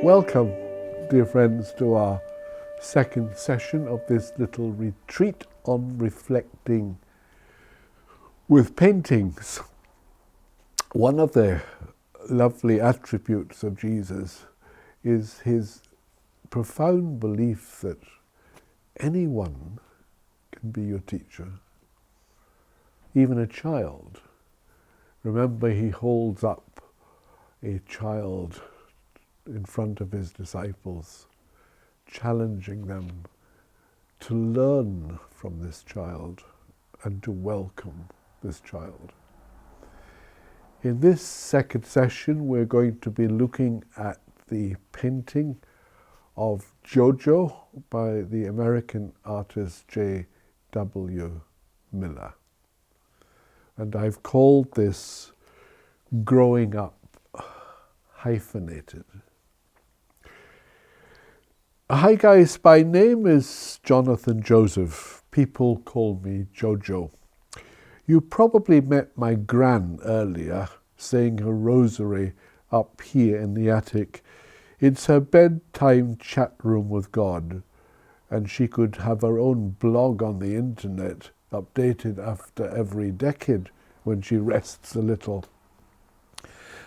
Welcome, dear friends, to our second session of this little retreat on reflecting with paintings. One of the lovely attributes of Jesus is his profound belief that anyone can be your teacher, even a child. Remember, he holds up a child in front of his disciples, challenging them to learn from this child and to welcome this child. In this second session, we're going to be looking at the painting of Jojo by the American artist J.W. Miller. And I've called this Growing Up Hyphenated. Hi guys, my name is Jonathan Joseph. People call me Jojo. You probably met my Gran earlier, saying her rosary up here in the attic. It's her bedtime chat room with God, and she could have her own blog on the internet, updated after every decade when she rests a little.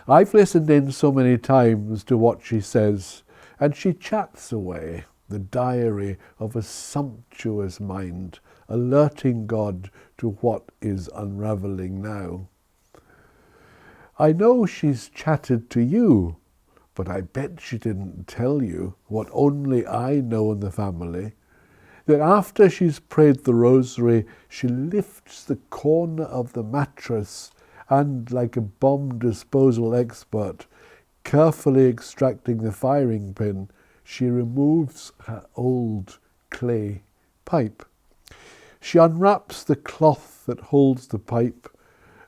I've listened in so many times to what she says, and she chats away, the diary of a sumptuous mind, alerting God to what is unravelling now. I know she's chatted to you, but I bet she didn't tell you what only I know in the family, that after she's prayed the rosary, she lifts the corner of the mattress and, like a bomb disposal expert, carefully extracting the firing pin, she removes her old clay pipe. She unwraps the cloth that holds the pipe,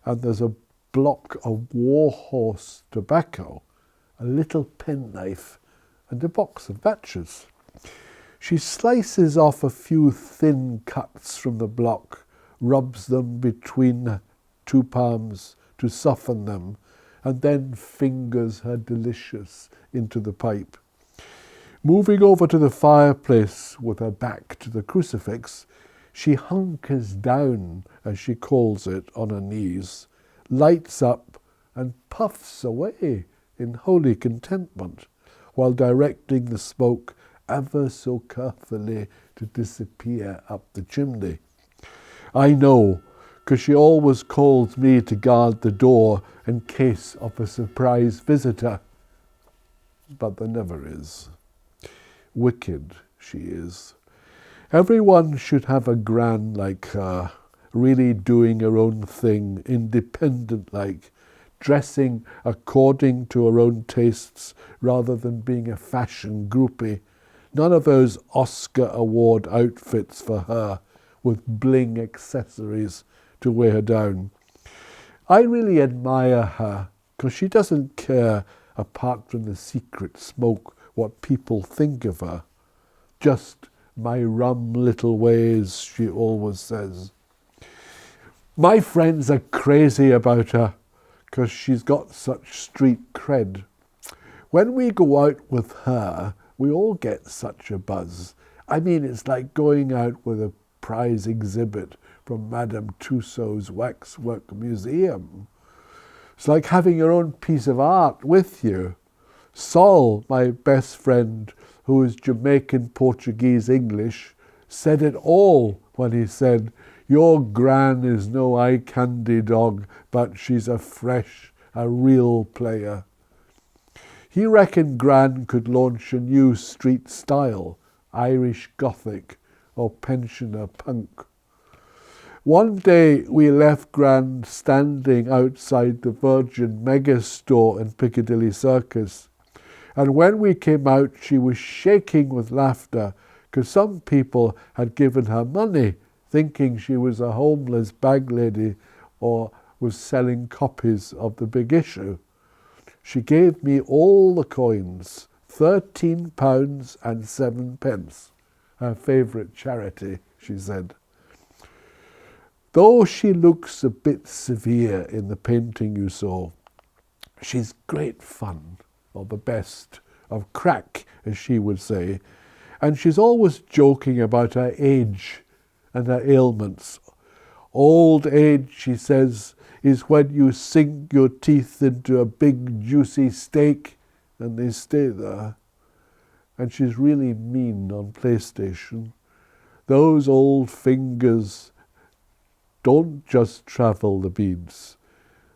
and there's a block of warhorse tobacco, a little penknife, and a box of matches. She slices off a few thin cuts from the block, rubs them between two palms to soften them, and then fingers her delicious into the pipe. Moving over to the fireplace with her back to the crucifix, she hunkers down, as she calls it, on her knees, lights up and puffs away in holy contentment, while directing the smoke ever so carefully to disappear up the chimney. I know, because she always calls me to guard the door in case of a surprise visitor. But there never is. Wicked she is. Everyone should have a Gran like her, really doing her own thing, independent like, dressing according to her own tastes rather than being a fashion groupie. None of those Oscar award outfits for her with bling accessories to weigh her down. I really admire her because she doesn't care, apart from the secret smoke, what people think of her. Just my rum little ways, she always says. My friends are crazy about her because she's got such street cred. When we go out with her, we all get such a buzz. I mean, it's like going out with a prize exhibit from Madame Tussauds Waxwork Museum. It's like having your own piece of art with you. Sol, my best friend, who is Jamaican, Portuguese, English, said it all when he said, "Your Gran is no eye candy dog, but she's a real player." He reckoned Gran could launch a new street style, Irish Gothic or pensioner punk. One day we left Gran standing outside the Virgin Mega Store in Piccadilly Circus, and when we came out she was shaking with laughter because some people had given her money thinking she was a homeless bag lady or was selling copies of the big issue. She gave me all the coins, £13 and 7p, her favourite charity, she said. Though she looks a bit severe in the painting you saw, she's great fun, or the best of crack, as she would say, and she's always joking about her age and her ailments. Old age, she says, is when you sink your teeth into a big juicy steak and they stay there. And she's really mean on PlayStation. Those old fingers don't just travel the beads,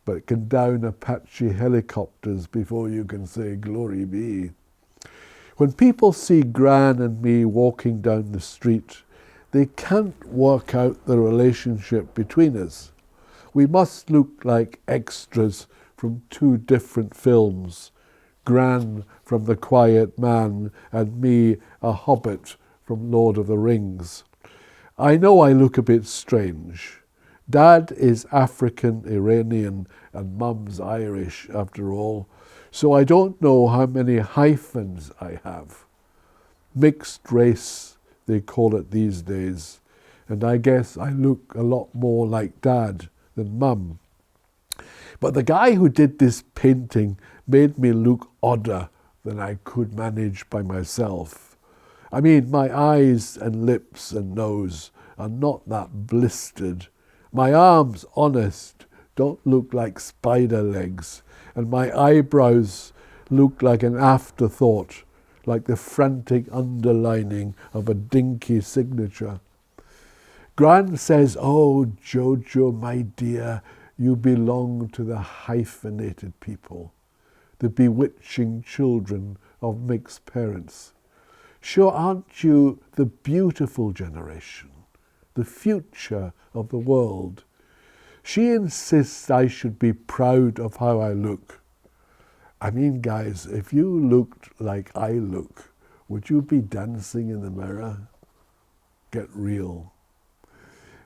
but can down Apache helicopters before you can say glory be. When people see Gran and me walking down the street, they can't work out the relationship between us. We must look like extras from two different films. Gran from The Quiet Man and me, a hobbit from Lord of the Rings. I know I look a bit strange. Dad is African-Iranian and Mum's Irish, after all, so I don't know how many hyphens I have. Mixed race, they call it these days, and I guess I look a lot more like Dad than Mum. But the guy who did this painting made me look odder than I could manage by myself. I mean, my eyes and lips and nose are not that blistered. My arms, honest, don't look like spider legs, and my eyebrows look like an afterthought, like the frantic underlining of a dinky signature. Gran says, "Oh, Jojo, my dear, you belong to the hyphenated people, the bewitching children of mixed parents. Sure, aren't you the beautiful generation, the future of the world?" She insists I should be proud of how I look. I mean, guys, if you looked like I look, would you be dancing in the mirror? Get real.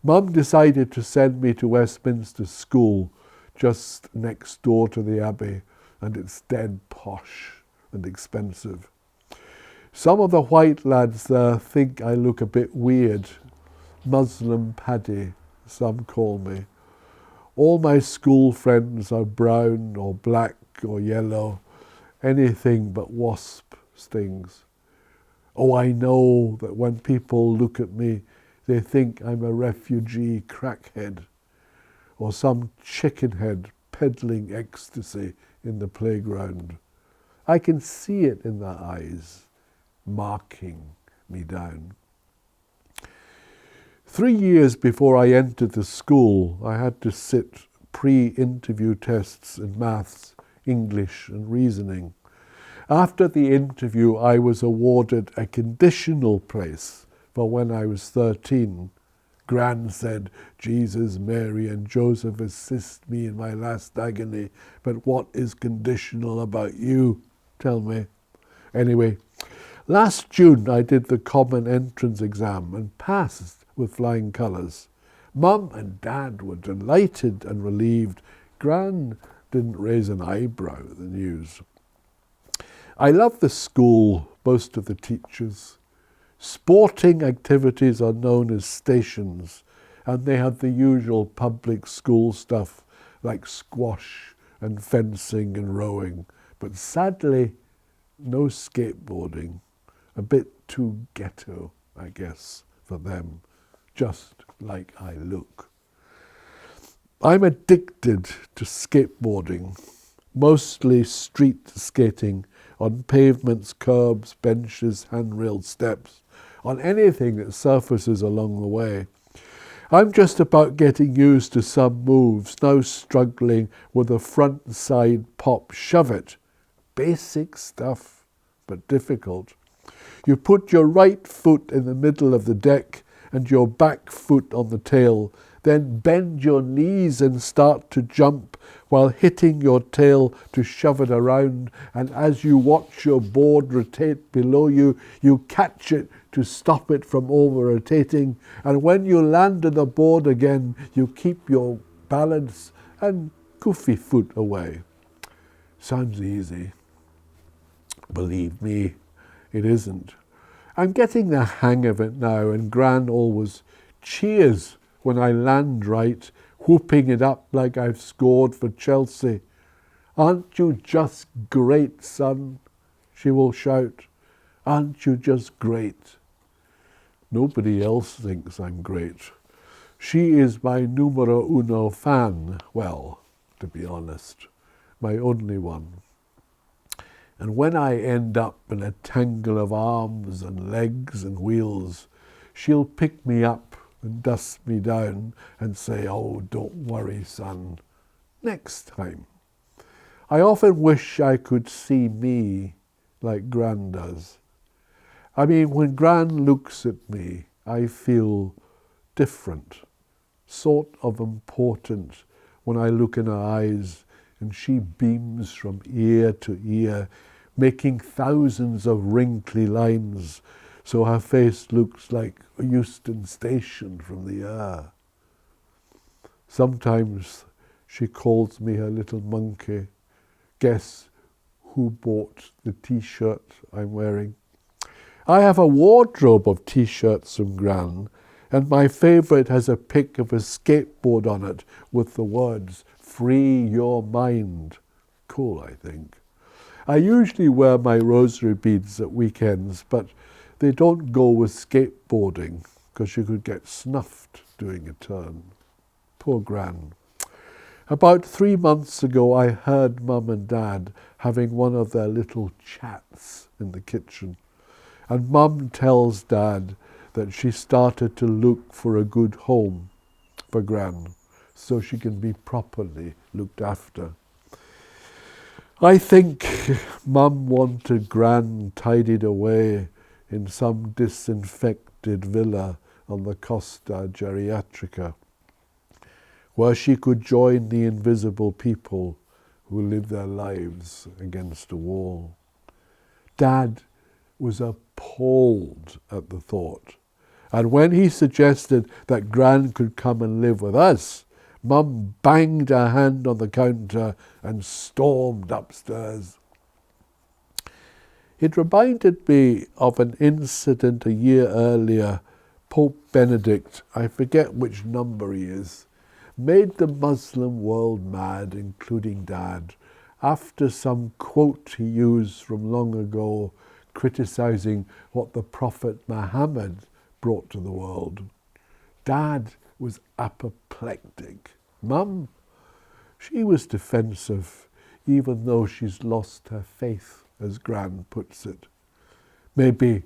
Mum decided to send me to Westminster School, just next door to the Abbey, and it's dead posh and expensive. Some of the white lads there think I look a bit weird. Muslim Paddy, some call me. All my school friends are brown or black or yellow, anything but wasp stings. Oh, I know that when people look at me, they think I'm a refugee crackhead or some chickenhead peddling ecstasy in the playground. I can see it in their eyes, marking me down. 3 years before I entered the school, I had to sit pre-interview tests in maths, English and reasoning. After the interview, I was awarded a conditional place for when I was 13. Gran said, "Jesus, Mary and Joseph assist me in my last agony, but what is conditional about you? Tell me." Anyway, last June I did the common entrance exam and passed with flying colours. Mum and Dad were delighted and relieved. Gran didn't raise an eyebrow at the news. I love the school, most of the teachers. Sporting activities are known as stations, and they have the usual public school stuff like squash and fencing and rowing. But sadly, no skateboarding. A bit too ghetto, I guess, for them. Just like I look. I'm addicted to skateboarding, mostly street skating on pavements, curbs, benches, handrail steps, on anything that surfaces along the way. I'm just about getting used to some moves, now struggling with a front side pop shove it. Basic stuff, but difficult. You put your right foot in the middle of the deck and your back foot on the tail, then bend your knees and start to jump while hitting your tail to shove it around, and as you watch your board rotate below you, you catch it to stop it from over-rotating, and when you land on the board again, you keep your balance and goofy foot away. Sounds easy. Believe me, it isn't. I'm getting the hang of it now, and Gran always cheers when I land right, whooping it up like I've scored for Chelsea. "Aren't you just great, son?" she will shout, "Aren't you just great?" Nobody else thinks I'm great. She is my numero uno fan, well, to be honest, my only one. And when I end up in a tangle of arms and legs and wheels, she'll pick me up and dust me down and say, "Oh, don't worry, son, next time." I often wish I could see me like Gran does. I mean, when Gran looks at me, I feel different, sort of important when I look in her eyes and she beams from ear to ear, making thousands of wrinkly lines so her face looks like Euston Station from the air. Sometimes she calls me her little monkey. Guess who bought the T-shirt I'm wearing? I have a wardrobe of T-shirts from Gran, and my favourite has a pic of a skateboard on it with the words, "Free your mind." Cool, I think. I usually wear my rosary beads at weekends, but they don't go with skateboarding because you could get snuffed doing a turn. Poor Gran. About 3 months ago, I heard Mum and Dad having one of their little chats in the kitchen. And Mum tells Dad that she started to look for a good home for Gran so she can be properly looked after. I think Mum wanted Gran tidied away in some disinfected villa on the Costa Geriatrica, where she could join the invisible people who live their lives against a wall. Dad was appalled at the thought, and when he suggested that Gran could come and live with us, Mum banged her hand on the counter and stormed upstairs. It reminded me of an incident a year earlier. Pope Benedict, I forget which number he is, made the Muslim world mad, including Dad, after some quote he used from long ago criticizing what the Prophet Muhammad brought to the world. Dad was apoplectic. Mum, she was defensive, even though she's lost her faith, as Gran puts it. Maybe,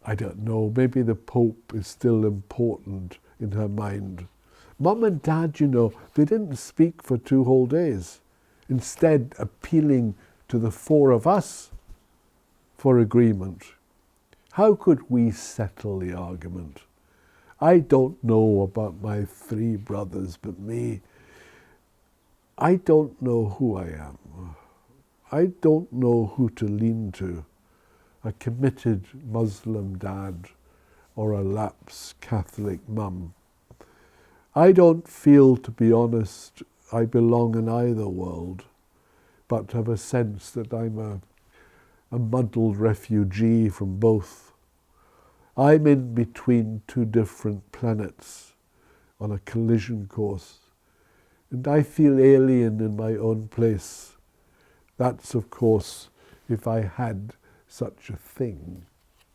I don't know, maybe the Pope is still important in her mind. Mum and Dad, you know, they didn't speak for 2 whole days, instead appealing to the 4 of us for agreement. How could we settle the argument? I don't know about my 3 brothers, but me, I don't know who I am. I don't know who to lean to, a committed Muslim dad or a lapsed Catholic mum. I don't feel, to be honest, I belong in either world, but have a sense that I'm a muddled refugee from both. I'm in between 2 different planets on a collision course, and I feel alien in my own place. That's, of course, if I had such a thing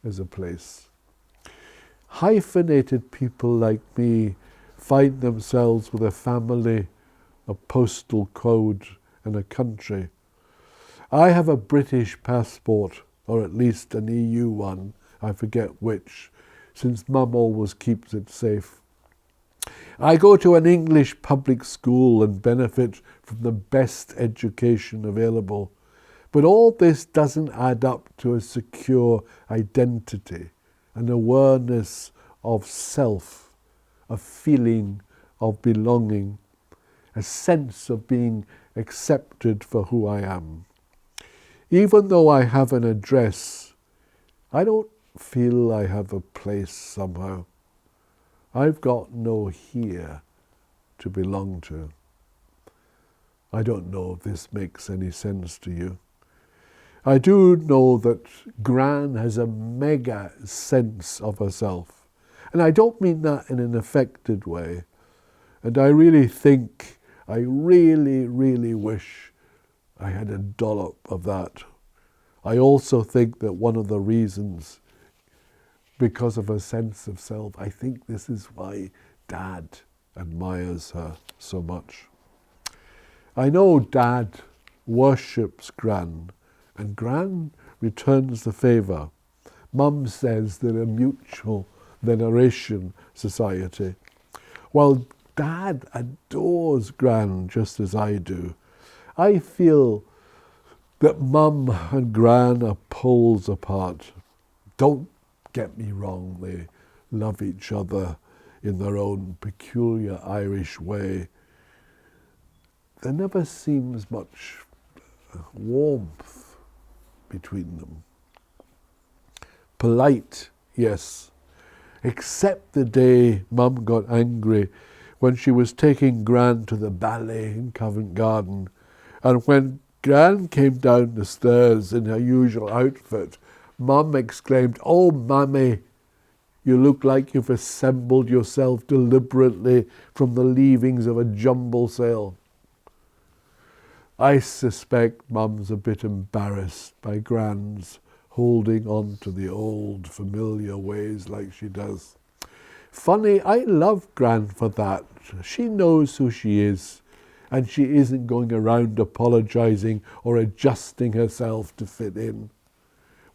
as a place. Hyphenated people like me find themselves with a family, a postal code, and a country. I have a British passport, or at least an EU one, I forget which, since Mum always keeps it safe. I go to an English public school and benefit from the best education available, but all this doesn't add up to a secure identity, an awareness of self, a feeling of belonging, a sense of being accepted for who I am. Even though I have an address, I don't feel I have a place somehow. I've got no here to belong to. I don't know if this makes any sense to you. I do know that Gran has a mega sense of herself. And I don't mean that in an affected way. And I really think, I really wish I had a dollop of that. I also think that one of the reasons, because of her sense of self, I think this is why Dad admires her so much. I know Dad worships Gran, and Gran returns the favour. Mum says they're a mutual veneration society. While Dad adores Gran just as I do, I feel that Mum and Gran are poles apart. Don't get me wrong, they love each other in their own peculiar Irish way. There never seems much warmth between them. Polite, yes, except the day Mum got angry when she was taking Gran to the ballet in Covent Garden, and when Gran came down the stairs in her usual outfit, Mum exclaimed, "Oh, Mammy, you look like you've assembled yourself deliberately from the leavings of a jumble sale." I suspect Mum's a bit embarrassed by Gran's holding on to the old familiar ways like she does. Funny, I love Gran for that. She knows who she is, and she isn't going around apologising or adjusting herself to fit in.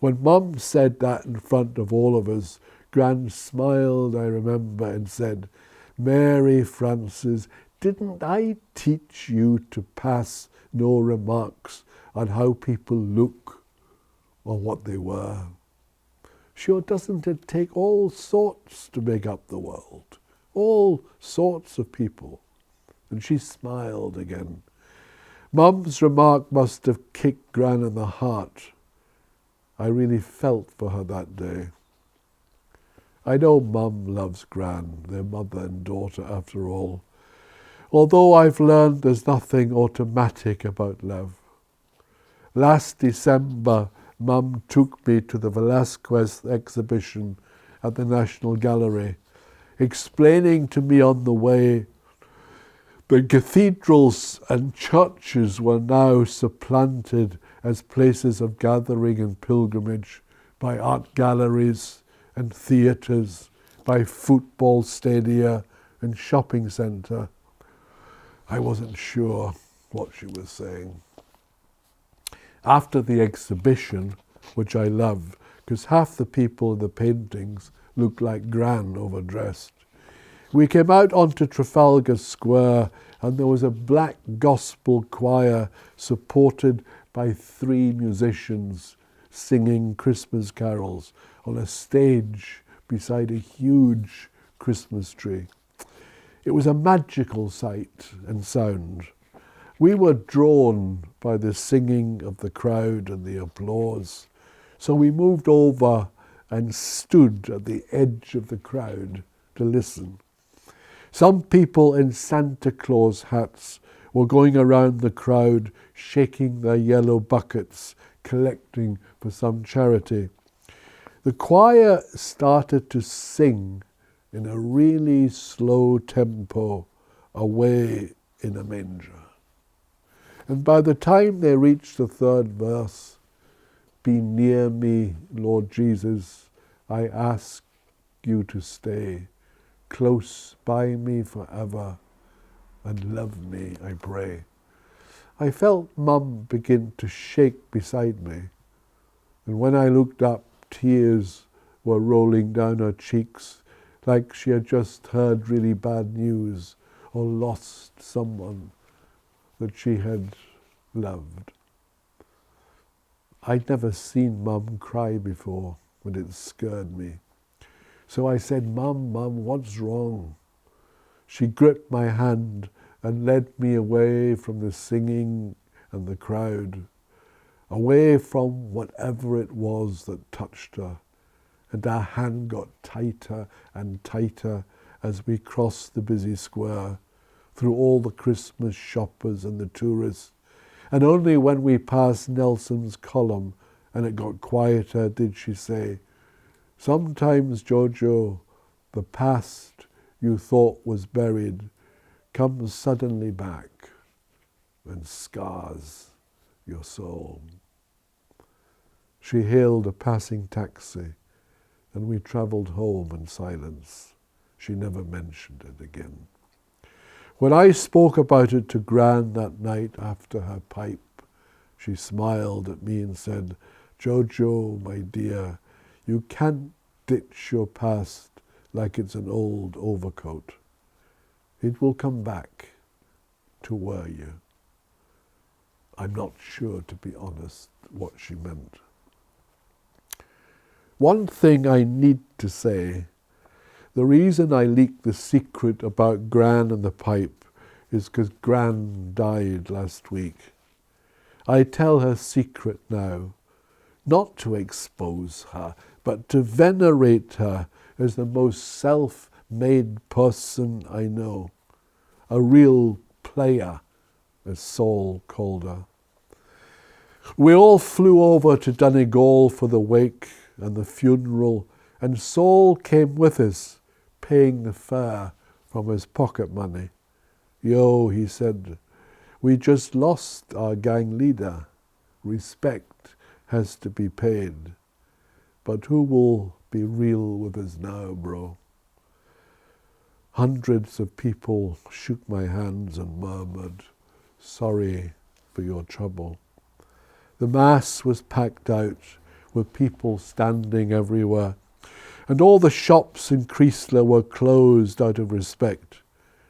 When Mum said that in front of all of us, Gran smiled, I remember, and said, "Mary Frances, didn't I teach you to pass no remarks on how people look or what they were? Sure, doesn't it take all sorts to make up the world? All sorts of people." And she smiled again. Mum's remark must have kicked Gran in the heart. I really felt for her that day. I know Mum loves Gran, their mother and daughter after all, although I've learned there's nothing automatic about love. Last December, Mum took me to the Velázquez exhibition at the National Gallery, explaining to me on the way that cathedrals and churches were now supplanted as places of gathering and pilgrimage by art galleries and theatres, by football stadia and shopping centre. I wasn't sure what she was saying. After the exhibition, which I loved, because half the people in the paintings looked like Gran overdressed, we came out onto Trafalgar Square, and there was a black gospel choir supported by 3 musicians singing Christmas carols on a stage beside a huge Christmas tree. It was a magical sight and sound. We were drawn by the singing of the crowd and the applause, so we moved over and stood at the edge of the crowd to listen. Some people in Santa Claus hats were going around the crowd shaking their yellow buckets, collecting for some charity. The choir started to sing in a really slow tempo, "Away in a Manger." And by the time they reached the 3rd verse, "Be near me, Lord Jesus, I ask you to stay, close by me forever, and love me, I pray," I felt Mum begin to shake beside me. And when I looked up, tears were rolling down her cheeks, like she had just heard really bad news or lost someone that she had loved. I'd never seen Mum cry before, and it scared me. So I said, Mum, what's wrong?" She gripped my hand and led me away from the singing and the crowd, away from whatever it was that touched her. And our hand got tighter and tighter as we crossed the busy square, through all the Christmas shoppers and the tourists. And only when we passed Nelson's column and it got quieter did she say, "Sometimes, Jojo, the past you thought was buried comes suddenly back and scars your soul." She hailed a passing taxi, and we travelled home in silence. She never mentioned it again. When I spoke about it to Gran that night after her pipe, she smiled at me and said, "Jojo, my dear, you can't ditch your past like it's an old overcoat. It will come back to wear you." I'm not sure, to be honest, what she meant. One thing I need to say, the reason I leaked the secret about Gran and the pipe is because Gran died last week. I tell her secret now, not to expose her, but to venerate her as the most self-made person I know, a real player, as Saul called her. We all flew over to Donegal for the wake and the funeral, and Saul came with us, paying the fare from his pocket money. "Yo," he said, "we just lost our gang leader. Respect has to be paid. But who will be real with us now, bro?" Hundreds of people shook my hands and murmured, "Sorry for your trouble." The mass was packed out, with people standing everywhere, and all the shops in Creasler were closed out of respect.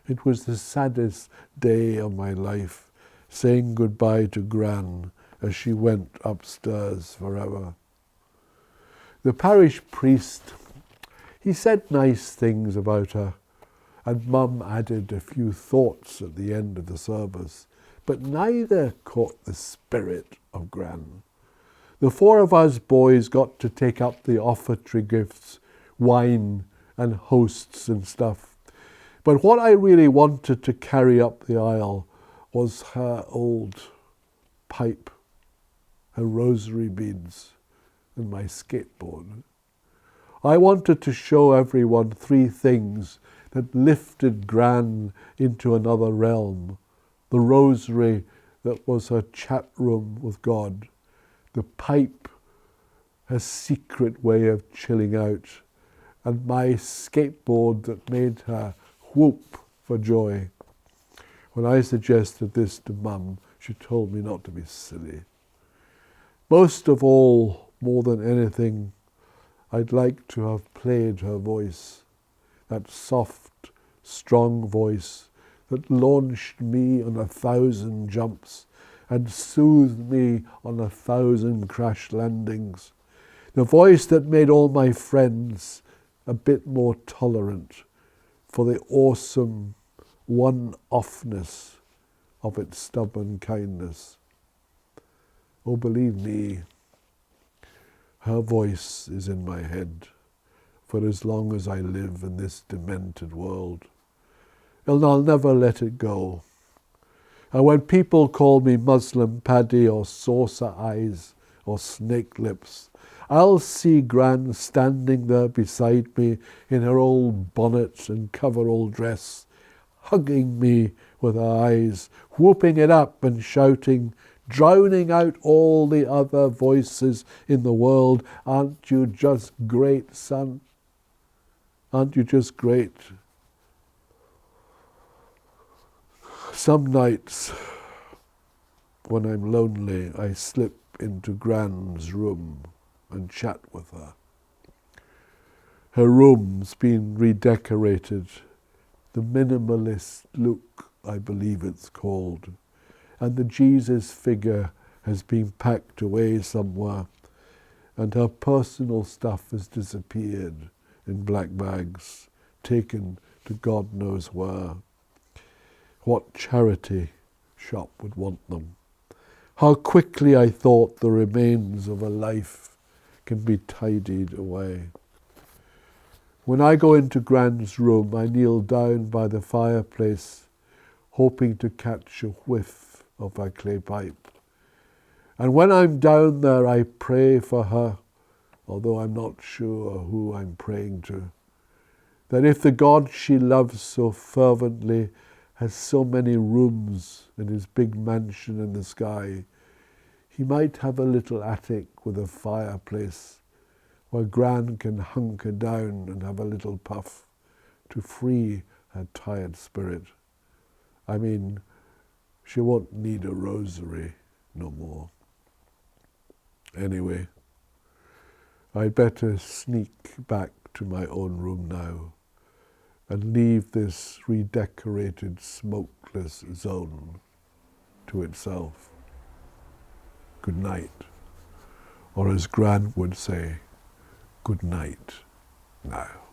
It was the saddest day of my life, saying goodbye to Gran as she went upstairs forever. The parish priest, he said nice things about her, and Mum added a few thoughts at the end of the service, but neither caught the spirit of Gran. The four of us boys got to take up the offertory gifts, wine and hosts and stuff. But what I really wanted to carry up the aisle was her old pipe, her rosary beads, and my skateboard. I wanted to show everyone three things that lifted Gran into another realm. The rosary that was her chat room with God. The pipe, her secret way of chilling out. And my skateboard that made her whoop for joy. When I suggested this to Mum, she told me not to be silly. Most of all, more than anything, I'd like to have played her voice, that soft, strong voice that launched me on 1,000 jumps and soothed me on 1,000 crash landings. The voice that made all my friends a bit more tolerant for the awesome one-offness of its stubborn kindness. Oh, believe me, her voice is in my head for as long as I live in this demented world. And I'll never let it go. And when people call me Muslim Paddy or saucer eyes or snake lips, I'll see Gran standing there beside me in her old bonnet and coverall dress, hugging me with her eyes, whooping it up and shouting, drowning out all the other voices in the world. "Aren't you just great, son? Aren't you just great?" Some nights, when I'm lonely, I slip into Gran's room and chat with her. Her room's been redecorated, the minimalist look, I believe it's called, and the Jesus figure has been packed away somewhere, and her personal stuff has disappeared in black bags, taken to God knows where. What charity shop would want them? How quickly I thought the remains of a life can be tidied away. When I go into Gran's room, I kneel down by the fireplace, hoping to catch a whiff of her clay pipe. And when I'm down there, I pray for her, although I'm not sure who I'm praying to, that if the God she loves so fervently has so many rooms in his big mansion in the sky, He might have a little attic with a fireplace where Gran can hunker down and have a little puff to free her tired spirit. I mean, she won't need a rosary no more. Anyway, I'd better sneak back to my own room now and leave this redecorated, smokeless zone to itself. Good night. Or as Gran would say, good night now.